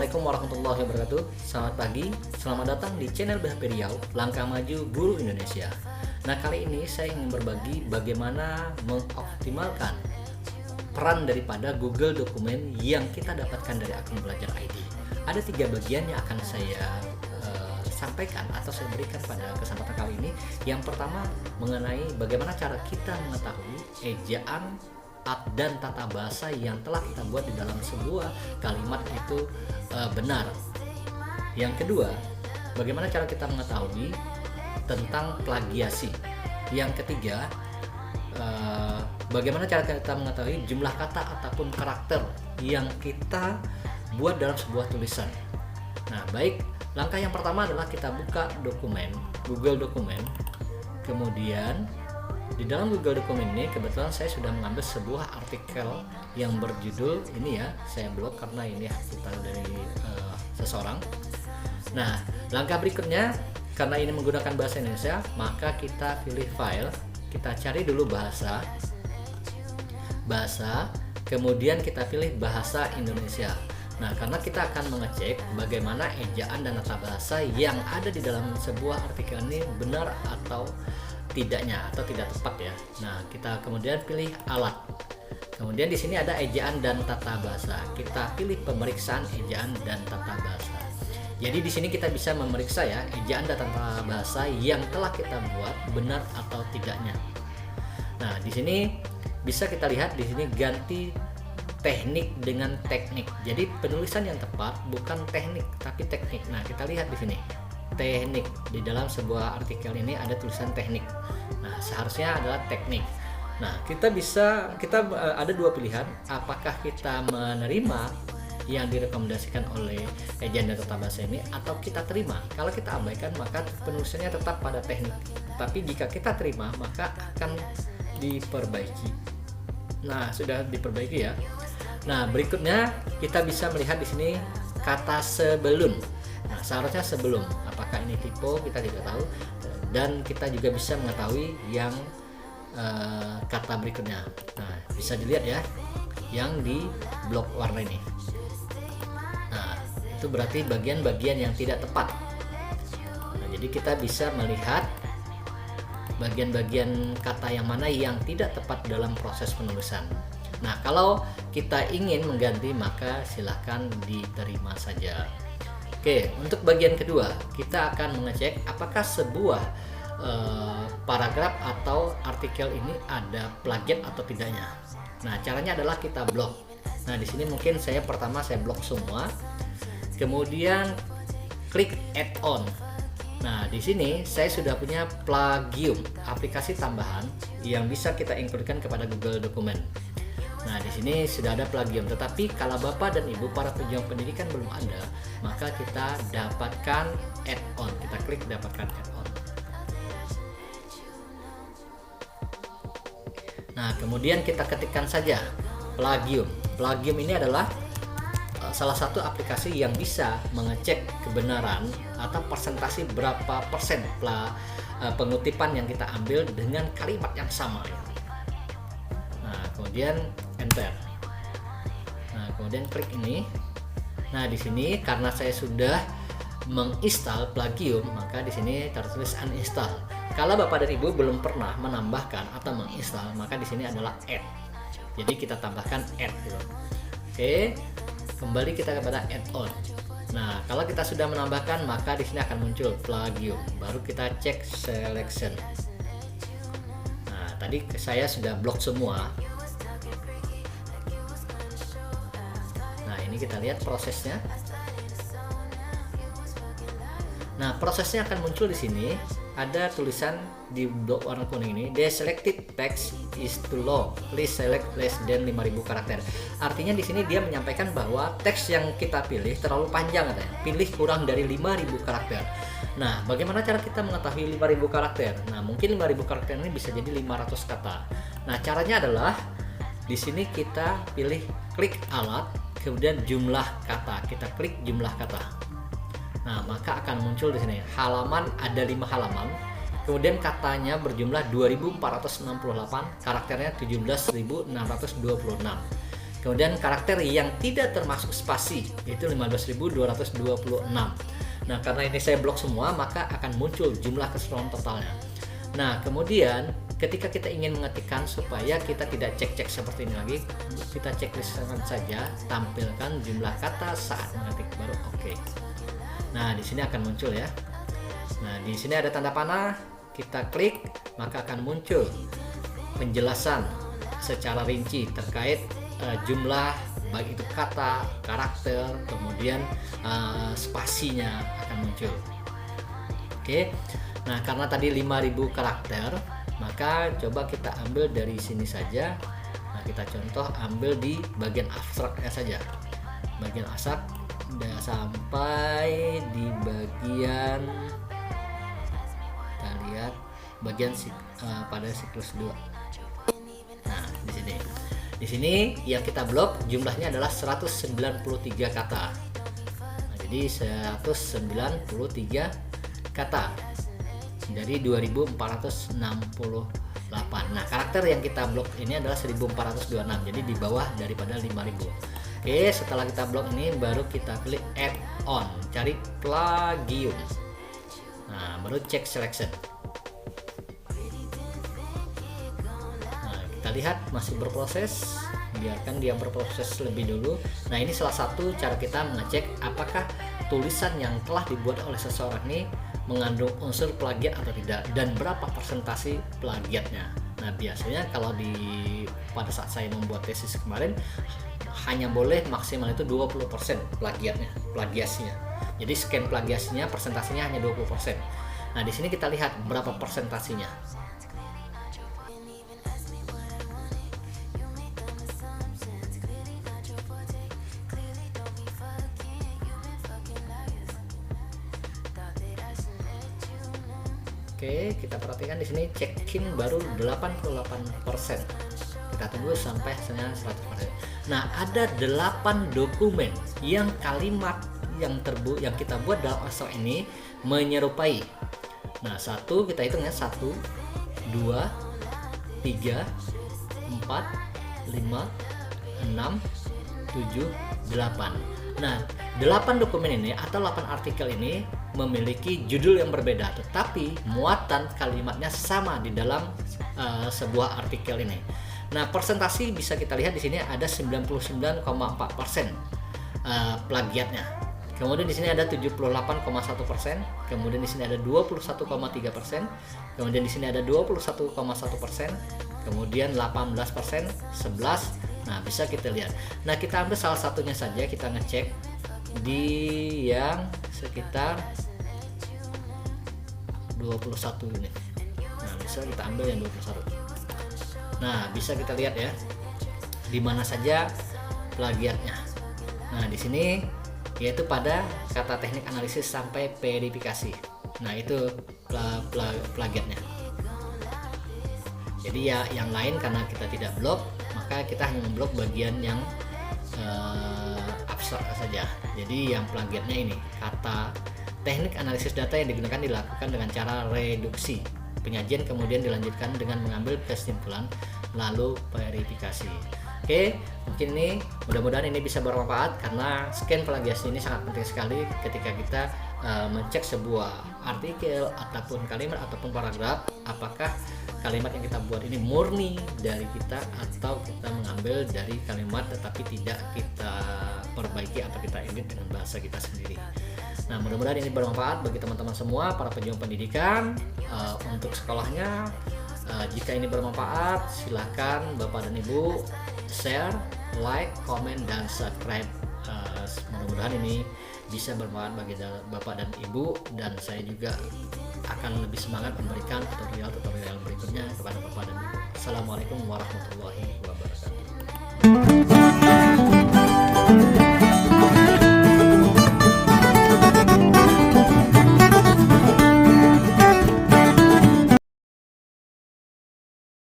Assalamualaikum warahmatullahi wabarakatuh. Selamat pagi, selamat datang di channel BHP Riau, Langkah Maju Guru Indonesia. Nah, kali ini saya ingin berbagi bagaimana mengoptimalkan peran daripada Google Dokumen yang kita dapatkan dari akun Belajar ID. Ada 3 bagian yang akan saya sampaikan atau saya berikan pada kesempatan kali ini. Yang pertama mengenai bagaimana cara kita mengetahui ejaan dan tata bahasa yang telah kita buat di dalam sebuah kalimat itu benar. Yang kedua, bagaimana cara kita mengetahui tentang plagiasi. Yang ketiga, bagaimana cara kita mengetahui jumlah kata ataupun karakter yang kita buat dalam sebuah tulisan. Nah, baik, langkah yang pertama adalah kita buka dokumen, Google Dokumen. Kemudian di dalam Google Dokumen ini kebetulan saya sudah mengambil sebuah artikel yang berjudul ini ya, saya blok karena ini artikel dari seseorang. Nah, langkah berikutnya karena ini menggunakan bahasa Indonesia, maka kita pilih file, kita cari dulu bahasa, kemudian kita pilih bahasa Indonesia. Nah, karena kita akan mengecek bagaimana ejaan dan tata bahasa yang ada di dalam sebuah artikel ini benar atau tidaknya atau tidak tepat ya. Nah, kita kemudian pilih alat. Kemudian di sini ada ejaan dan tata bahasa. Kita pilih pemeriksaan ejaan dan tata bahasa. Jadi di sini kita bisa memeriksa ya ejaan dan tata bahasa yang telah kita buat benar atau tidaknya. Nah, di sini bisa kita lihat di sini ganti teknik dengan teknik. Jadi penulisan yang tepat bukan teknik tapi teknik. Nah, kita lihat di sini. Teknik di dalam sebuah artikel ini ada tulisan teknik. Nah, seharusnya adalah teknik. Nah, kita ada 2 pilihan, apakah kita menerima yang direkomendasikan oleh ejaan dan tata bahasa ini atau kita terima. Kalau kita abaikan maka penulisannya tetap pada teknik. Tapi jika kita terima maka akan diperbaiki. Nah, sudah diperbaiki ya. Nah, berikutnya kita bisa melihat di sini kata sebelum. Nah, seharusnya sebelum. Apakah ini typo kita tidak tahu. Dan kita juga bisa mengetahui yang kata berikutnya. Nah, bisa dilihat ya, yang di blok warna ini. Nah, itu berarti bagian-bagian yang tidak tepat. Nah, jadi kita bisa melihat bagian-bagian kata yang mana yang tidak tepat dalam proses penulisan. Nah, kalau kita ingin mengganti maka silahkan diterima saja. Oke, untuk bagian kedua kita akan mengecek apakah sebuah paragraf atau artikel ini ada plagiat atau tidaknya. Nah, caranya adalah kita blok. Nah, di sini mungkin saya blok semua. Kemudian klik add-on. Nah, di sini saya sudah punya Plagium, aplikasi tambahan yang bisa kita includekan kepada Google Dokumen. Nah, di sini sudah ada Plagium, tetapi kalau Bapak dan Ibu para pejuang pendidikan belum ada, maka kita dapatkan add-on. Kita klik dapatkan add-on. Nah, kemudian kita ketikkan saja Plagium. Plagium ini adalah salah satu aplikasi yang bisa mengecek kebenaran atau persentase berapa persen pengutipan yang kita ambil dengan kalimat yang sama. Nah, kemudian enter. Nah, kemudian klik ini. Nah, di sini karena saya sudah menginstal Plagium, maka di sini tertulis uninstall. Kalau Bapak dan Ibu belum pernah menambahkan atau menginstal, maka di sini adalah add. Jadi kita tambahkan add gitu. Oke. Kembali kita kepada add-on. Nah, kalau kita sudah menambahkan maka di sini akan muncul Plagium. Baru kita cek selection. Nah, tadi saya sudah blok semua. Nah, ini kita lihat prosesnya. Nah, prosesnya akan muncul di sini. Ada tulisan di blok warna kuning ini, the selected text is too long, please select less than 5.000 karakter. Artinya di sini dia menyampaikan bahwa teks yang kita pilih terlalu panjang katanya. Pilih kurang dari 5.000 karakter. Nah, bagaimana cara kita mengetahui 5.000 karakter? Nah, mungkin 5.000 karakter ini bisa jadi 500 kata. Nah, caranya adalah di sini kita pilih klik alat, kemudian jumlah kata. Kita klik jumlah kata. Nah, maka akan muncul di sini halaman, ada 5 halaman. Kemudian katanya berjumlah 2468, karakternya 17.626. Kemudian karakter yang tidak termasuk spasi yaitu 15.226. Nah, karena ini saya blok semua, maka akan muncul jumlah keseluruhan totalnya. Nah, kemudian ketika kita ingin mengetikkan supaya kita tidak cek-cek seperti ini lagi, kita checklistkan saja, tampilkan jumlah kata saat mengetik, baru oke. Nah, di sini akan muncul ya. Nah, di sini ada tanda panah, kita klik, maka akan muncul penjelasan secara rinci terkait jumlah baik itu kata, karakter, kemudian spasinya akan muncul. Oke. Nah, karena tadi 5.000 karakter, maka coba kita ambil dari sini saja. Nah, kita contoh ambil di bagian abstraknya saja. Bagian abstrak sampai di bagian, kita lihat bagian pada siklus 2. Nah, di sini. Di sini yang kita blok jumlahnya adalah 193 kata. Nah, jadi 193 kata dari 2468. Nah, karakter yang kita blok ini adalah 1426. Jadi di bawah daripada 5000. Oke, setelah kita blok ini baru kita klik add on, cari plugin. Nah, baru cek selection. Kita lihat masih berproses, biarkan dia berproses lebih dulu. Nah, ini salah satu cara kita mengecek apakah tulisan yang telah dibuat oleh seseorang ini mengandung unsur plagiat atau tidak, dan berapa persentase plagiatnya. Nah, biasanya kalau pada saat saya membuat tesis kemarin hanya boleh maksimal itu 20% plagiasinya. Jadi scan plagiasinya persentasenya hanya 20%. Nah, di sini kita lihat berapa persentasenya. Oke, kita perhatikan di sini check-in baru 88%. Kita tunggu sampai hasilnya 100%. Nah, ada 8 dokumen yang kalimat yang kita buat dalam abstrak ini menyerupai. Nah, kita hitung ya, 1, 2, 3, 4, 5, 6, 7, 8. Nah, 8 dokumen ini atau 8 artikel ini memiliki judul yang berbeda, tetapi muatan kalimatnya sama di dalam sebuah artikel ini. Nah, persentase bisa kita lihat di sini ada 99,4% plagiatnya. Kemudian di sini ada 78,1%, kemudian di sini ada 21,3%, kemudian di sini ada 21,1%, kemudian 18%, 11. Nah, bisa kita lihat. Nah, kita ambil salah satunya saja, kita ngecek di yang sekitar 21 ini. Nah, bisa kita ambil yang 21. Nah, bisa kita lihat ya di mana saja plagiatnya. Nah, di sini yaitu pada kata teknik analisis sampai verifikasi. Nah, itu plagiatnya. Jadi ya yang lain karena kita tidak blok, maka kita hanya memblok bagian yang abstrak saja. Jadi yang plagiatnya ini kata teknik analisis data yang digunakan dilakukan dengan cara reduksi penyajian, kemudian dilanjutkan dengan mengambil kesimpulan lalu verifikasi. Oke, mungkin ini mudah-mudahan ini bisa bermanfaat karena scan plagiasi ini sangat penting sekali ketika kita mencek sebuah artikel ataupun kalimat ataupun paragraf, apakah kalimat yang kita buat ini murni dari kita atau kita mengambil dari kalimat tetapi tidak kita perbaiki atau kita edit dengan bahasa kita sendiri. Nah, mudah-mudahan ini bermanfaat bagi teman-teman semua para pejuang pendidikan untuk sekolahnya. Jika ini bermanfaat, silahkan Bapak dan Ibu share, like, komen, dan subscribe. Mudah-mudahan ini bisa bermanfaat bagi Bapak dan Ibu, dan saya juga akan lebih semangat memberikan tutorial berikutnya kepada Bapak dan Ibu. Assalamualaikum warahmatullahi wabarakatuh.